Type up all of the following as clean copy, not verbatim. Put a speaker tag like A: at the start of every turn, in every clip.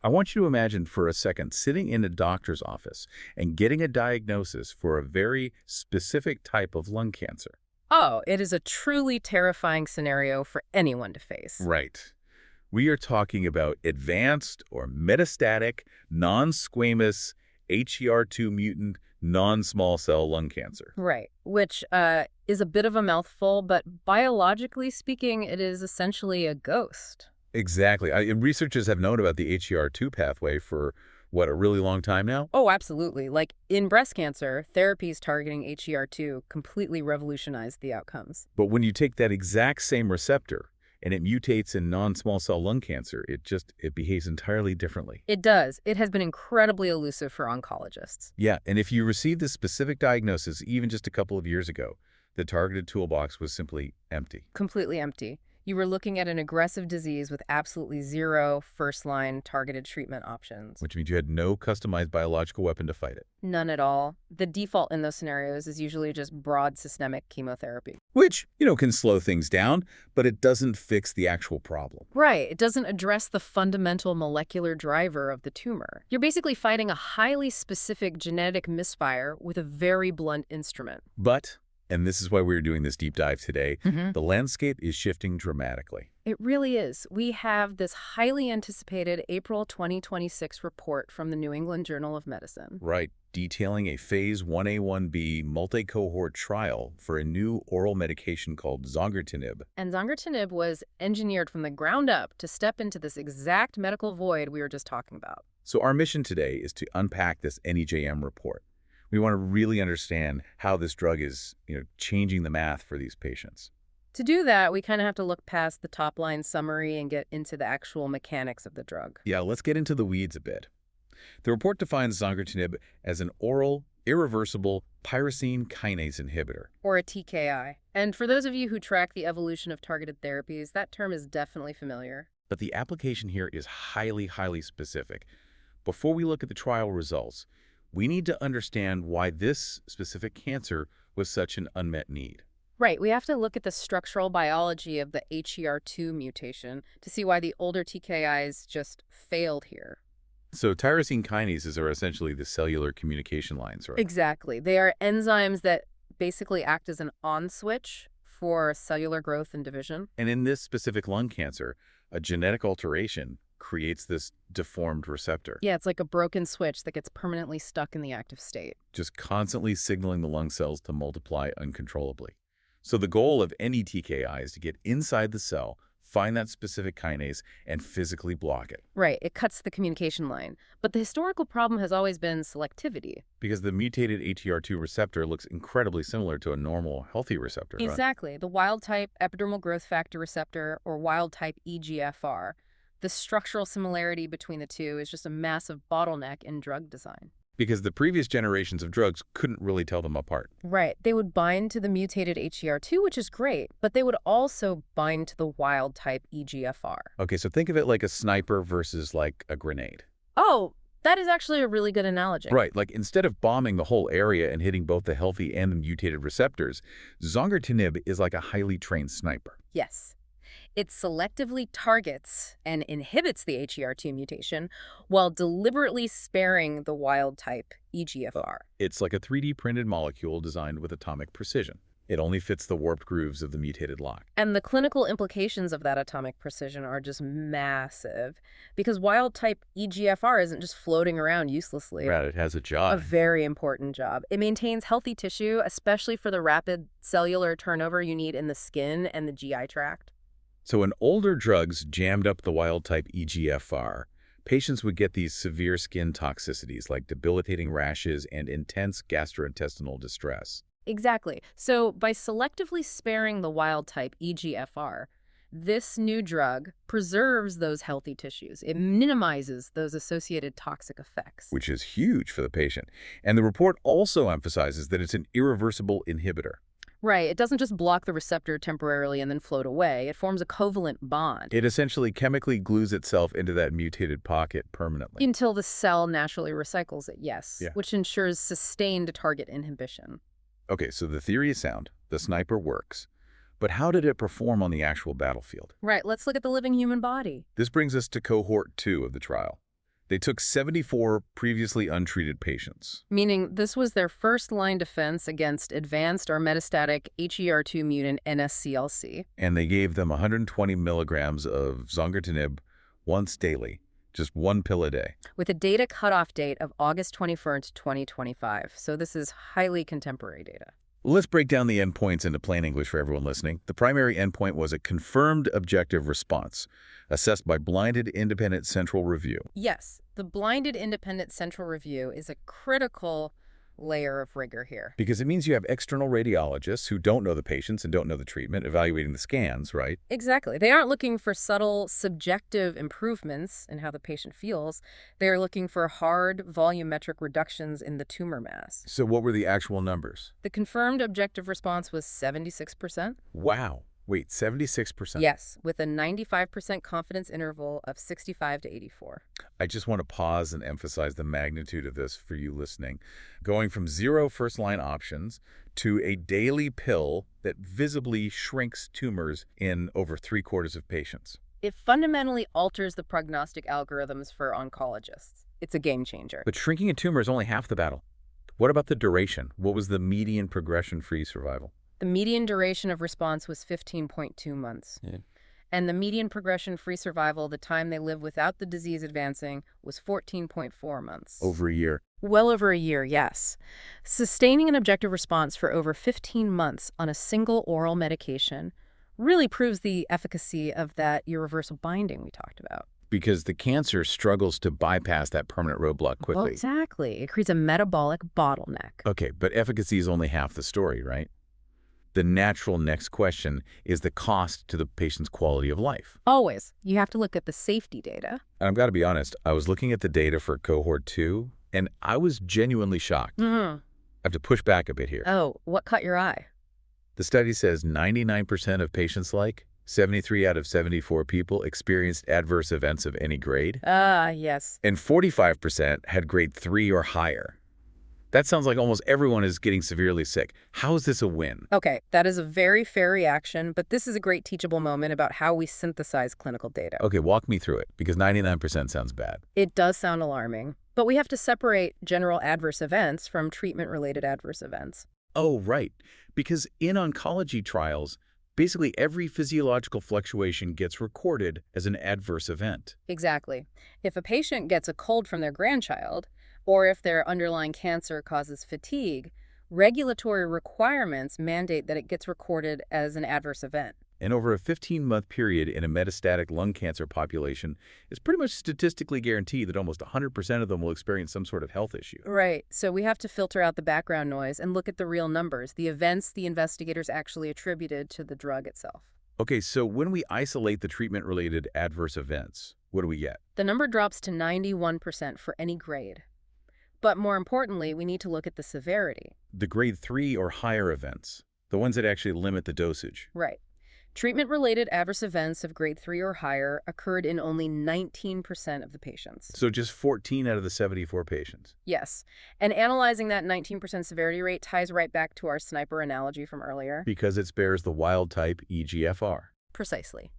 A: want you to imagine for a second sitting in a doctor's office and getting a diagnosis for a very specific type of lung cancer.
B: Oh, it is a truly terrifying scenario for anyone to face.
A: Right. We are talking about advanced or metastatic, non-squamous, HER2-mutant, non-small cell lung cancer.
B: Right, which is a bit of a mouthful, but biologically speaking, it is essentially a ghost.
A: Exactly. And researchers have known about the HER2 pathway for, what, a really long time now?
B: Oh, absolutely. Like in breast cancer, therapies targeting HER2 completely revolutionized the outcomes.
A: But when you take that exact same receptor and it mutates in non-small cell lung cancer, it behaves entirely differently.
B: It does. It has been incredibly elusive for oncologists.
A: Yeah, and if you received this specific diagnosis even just a couple of years ago, the targeted toolbox was simply empty.
B: Completely empty. You were looking at an aggressive disease with absolutely zero first-line targeted treatment options.
A: Which means you had no customized biological weapon to fight it.
B: None at all. The default in those scenarios is usually just broad systemic chemotherapy.
A: Which, can slow things down, but it doesn't fix the actual problem.
B: Right. It doesn't address the fundamental molecular driver of the tumor. You're basically fighting a highly specific genetic misfire with a very blunt instrument.
A: But, and this is why we're doing this deep dive today, the landscape is shifting dramatically.
B: It really is. We have this highly anticipated April 2026 report from the New England Journal of Medicine.
A: Right, detailing a phase 1A/1B multi-cohort trial for a new oral medication called Zongertinib.
B: And Zongertinib was engineered from the ground up to step into this exact medical void we were just talking about.
A: So our mission today is to unpack this NEJM report. We want to really understand how this drug is, changing the math for these patients.
B: To do that, we kind of have to look past the top-line summary and get into the actual mechanics of the drug.
A: Yeah, let's get into the weeds a bit. The report defines Zongertinib as an oral, irreversible tyrosine kinase inhibitor.
B: Or a TKI. And for those of you who track the evolution of targeted therapies, that term is definitely familiar.
A: But the application here is highly, highly specific. Before we look at the trial results, we need to understand why this specific cancer was such an unmet need.
B: Right, we have to look at the structural biology of the HER2 mutation to see why the older TKIs just failed here.
A: So tyrosine kinases are essentially the cellular communication lines, right?
B: Exactly. They are enzymes that basically act as an on switch for cellular growth and division.
A: And in this specific lung cancer, a genetic alteration creates this deformed receptor.
B: Yeah, it's like a broken switch that gets permanently stuck in the active state.
A: Just constantly signaling the lung cells to multiply uncontrollably. So the goal of any TKI is to get inside the cell, find that specific kinase, and physically block it.
B: Right, it cuts the communication line. But the historical problem has always been selectivity.
A: Because the mutated HER2 receptor looks incredibly similar to a normal, healthy receptor.
B: Exactly.
A: Right?
B: The wild-type epidermal growth factor receptor, or wild-type EGFR. The structural similarity between the two is just a massive bottleneck in drug design.
A: Because the previous generations of drugs couldn't really tell them apart.
B: Right. They would bind to the mutated HER2, which is great, but they would also bind to the wild-type EGFR.
A: Okay, so think of it like a sniper versus like a grenade.
B: Oh, that is actually a really good analogy.
A: Right, like instead of bombing the whole area and hitting both the healthy and the mutated receptors, Zongertinib is like a highly trained sniper.
B: Yes. It selectively targets and inhibits the HER2 mutation while deliberately sparing the wild-type EGFR.
A: It's like a 3D printed molecule designed with atomic precision. It only fits the warped grooves of the mutated lock.
B: And the clinical implications of that atomic precision are just massive because wild-type EGFR isn't just floating around uselessly.
A: Right, it has a job.
B: A very important job. It maintains healthy tissue, especially for the rapid cellular turnover you need in the skin and the GI tract.
A: So when older drugs jammed up the wild-type EGFR, patients would get these severe skin toxicities like debilitating rashes and intense gastrointestinal distress.
B: Exactly. So by selectively sparing the wild-type EGFR, this new drug preserves those healthy tissues. It minimizes those associated toxic effects.
A: Which is huge for the patient. And the report also emphasizes that it's an irreversible inhibitor.
B: Right. It doesn't just block the receptor temporarily and then float away. It forms a covalent bond.
A: It essentially chemically glues itself into that mutated pocket permanently.
B: Until the cell naturally recycles it, yes.
A: Yeah.
B: Which ensures sustained target inhibition.
A: Okay, so the theory is sound. The sniper works. But how did it perform on the actual battlefield?
B: Right. Let's look at the living human body.
A: This brings us to cohort 2 of the trial. They took 74 previously untreated patients.
B: Meaning this was their first-line defense against advanced or metastatic HER2-mutant NSCLC.
A: And they gave them 120 milligrams of Zongertinib once daily, just one pill a day.
B: With a data cutoff date of August 21st, 2025. So this is highly contemporary data.
A: Let's break down the endpoints into plain English for everyone listening. The primary endpoint was a confirmed objective response, assessed by blinded independent central review.
B: Yes, the blinded independent central review is a critical layer of rigor here.
A: Because it means you have external radiologists who don't know the patients and don't know the treatment, evaluating the scans, right?
B: Exactly. They aren't looking for subtle, subjective improvements in how the patient feels. They're looking for hard, volumetric reductions in the tumor mass.
A: So what were the actual numbers?
B: The confirmed objective response was 76%.
A: Wow. Wait, 76%?
B: Yes, with a 95% confidence interval of 65 to 84.
A: I just want to pause and emphasize the magnitude of this for you listening. Going from 0 first-line options to a daily pill that visibly shrinks tumors in over 3/4 of patients.
B: It fundamentally alters the prognostic algorithms for oncologists. It's a game changer.
A: But shrinking a tumor is only half the battle. What about the duration? What was the median progression-free survival?
B: The median duration of response was 15.2 months.
A: Yeah.
B: And the median progression-free survival, the time they live without the disease advancing, was 14.4 months.
A: Over a year.
B: Well over a year, yes. Sustaining an objective response for over 15 months on a single oral medication really proves the efficacy of that irreversible binding we talked about.
A: Because the cancer struggles to bypass that permanent roadblock quickly.
B: Well, exactly. It creates a metabolic bottleneck.
A: Okay, but efficacy is only half the story, right? The natural next question is the cost to the patient's quality of life.
B: Always. You have to look at the safety data.
A: And I've got to be honest, I was looking at the data for cohort 2, and I was genuinely shocked.
B: Mm-hmm.
A: I have to push back a bit here.
B: Oh, what caught your eye?
A: The study says 99% of patients 73 out of 74 people experienced adverse events of any grade.
B: Yes.
A: And 45% had grade 3 or higher. That sounds like almost everyone is getting severely sick. How is this a win?
B: Okay, that is a very fair reaction, but this is a great teachable moment about how we synthesize clinical data.
A: Okay, walk me through it, because 99% sounds bad.
B: It does sound alarming, but we have to separate general adverse events from treatment-related adverse events.
A: Oh, right. Because in oncology trials, basically every physiological fluctuation gets recorded as an adverse event.
B: Exactly. If a patient gets a cold from their grandchild, or if their underlying cancer causes fatigue, regulatory requirements mandate that it gets recorded as an adverse event.
A: And over a 15-month period in a metastatic lung cancer population, it's pretty much statistically guaranteed that almost 100% of them will experience some sort of health issue.
B: Right. So we have to filter out the background noise and look at the real numbers, the events the investigators actually attributed to the drug itself.
A: Okay, so when we isolate the treatment-related adverse events, what do we get?
B: The number drops to 91% for any grade. But more importantly, we need to look at the severity.
A: The grade 3 or higher events, the ones that actually limit the dosage.
B: Right. Treatment-related adverse events of grade 3 or higher occurred in only 19% of the patients.
A: So just 14 out of the 74 patients.
B: Yes. And analyzing that 19% severity rate ties right back to our sniper analogy from earlier.
A: Because it spares the wild-type EGFR.
B: Precisely.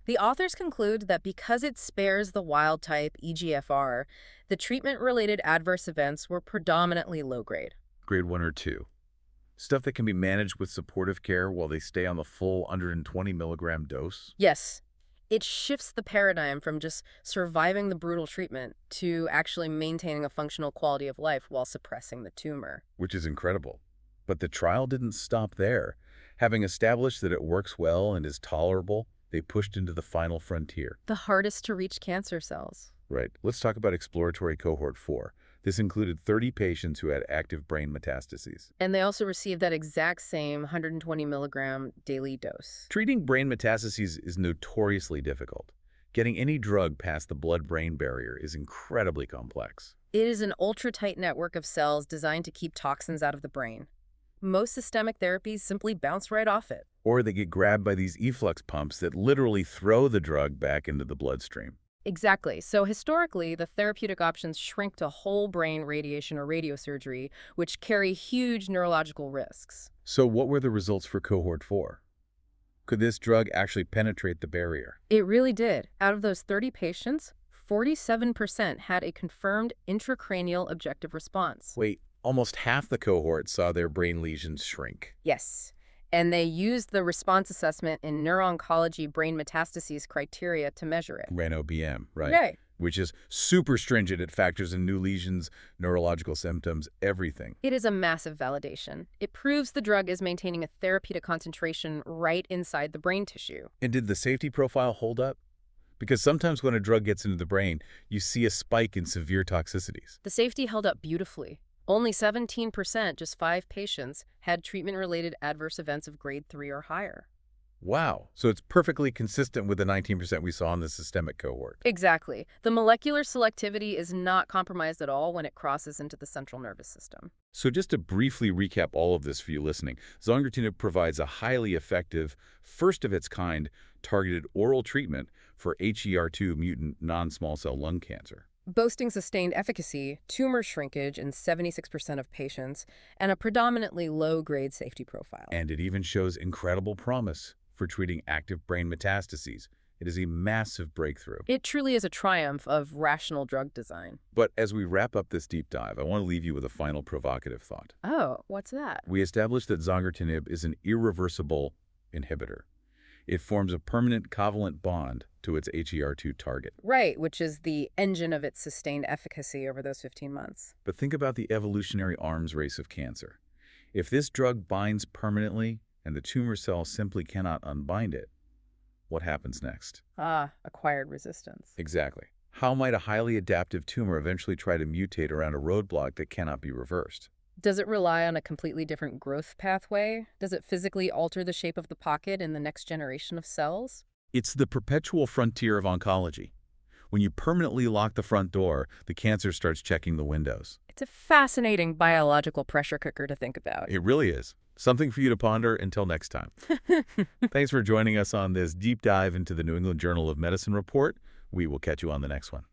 B: The authors conclude that because it spares the wild-type EGFR, the treatment-related adverse events were predominantly low-grade.
A: Grade 1 or 2. Stuff that can be managed with supportive care while they stay on the full 120 milligram dose?
B: Yes. It shifts the paradigm from just surviving the brutal treatment to actually maintaining a functional quality of life while suppressing the tumor.
A: Which is incredible. But the trial didn't stop there. Having established that it works well and is tolerable, they pushed into the final frontier.
B: The hardest to reach cancer cells.
A: Right. Let's talk about exploratory cohort 4. This included 30 patients who had active brain metastases.
B: And they also received that exact same 120 milligram daily dose.
A: Treating brain metastases is notoriously difficult. Getting any drug past the blood-brain barrier is incredibly complex.
B: It is an ultra-tight network of cells designed to keep toxins out of the brain. Most systemic therapies simply bounce right off it.
A: Or they get grabbed by these efflux pumps that literally throw the drug back into the bloodstream.
B: Exactly. So historically, the therapeutic options shrink to whole brain radiation or radiosurgery, which carry huge neurological risks.
A: So what were the results for cohort 4? Could this drug actually penetrate the barrier?
B: It really did. Out of those 30 patients, 47% had a confirmed intracranial objective response.
A: Wait, almost half the cohort saw their brain lesions shrink.
B: Yes. And they used the response assessment in neuro-oncology brain metastases criteria to measure it.
A: RANO-BM, right?
B: Right.
A: Which is super stringent. It factors in new lesions, neurological symptoms, everything.
B: It is a massive validation. It proves the drug is maintaining a therapeutic concentration right inside the brain tissue.
A: And did the safety profile hold up? Because sometimes when a drug gets into the brain, you see a spike in severe toxicities.
B: The safety held up beautifully. Only 17%, just 5 patients, had treatment-related adverse events of grade 3 or higher.
A: Wow. So it's perfectly consistent with the 19% we saw in the systemic cohort.
B: Exactly. The molecular selectivity is not compromised at all when it crosses into the central nervous system.
A: So just to briefly recap all of this for you listening, Zongertinib provides a highly effective, first-of-its-kind, targeted oral treatment for HER2-mutant non-small cell lung cancer.
B: Boasting sustained efficacy, tumor shrinkage in 76% of patients, and a predominantly low-grade safety profile.
A: And it even shows incredible promise for treating active brain metastases. It is a massive breakthrough.
B: It truly is a triumph of rational drug design.
A: But as we wrap up this deep dive, I want to leave you with a final provocative thought.
B: Oh, what's that?
A: We established that Zongertinib is an irreversible inhibitor. It forms a permanent covalent bond to its HER2 target.
B: Right, which is the engine of its sustained efficacy over those 15 months.
A: But think about the evolutionary arms race of cancer. If this drug binds permanently and the tumor cell simply cannot unbind it, what happens next?
B: Acquired resistance.
A: Exactly. How might a highly adaptive tumor eventually try to mutate around a roadblock that cannot be reversed?
B: Does it rely on a completely different growth pathway? Does it physically alter the shape of the pocket in the next generation of cells?
A: It's the perpetual frontier of oncology. When you permanently lock the front door, the cancer starts checking the windows.
B: It's a fascinating biological pressure cooker to think about.
A: It really is. Something for you to ponder until next time. Thanks for joining us on this deep dive into the New England Journal of Medicine report. We will catch you on the next one.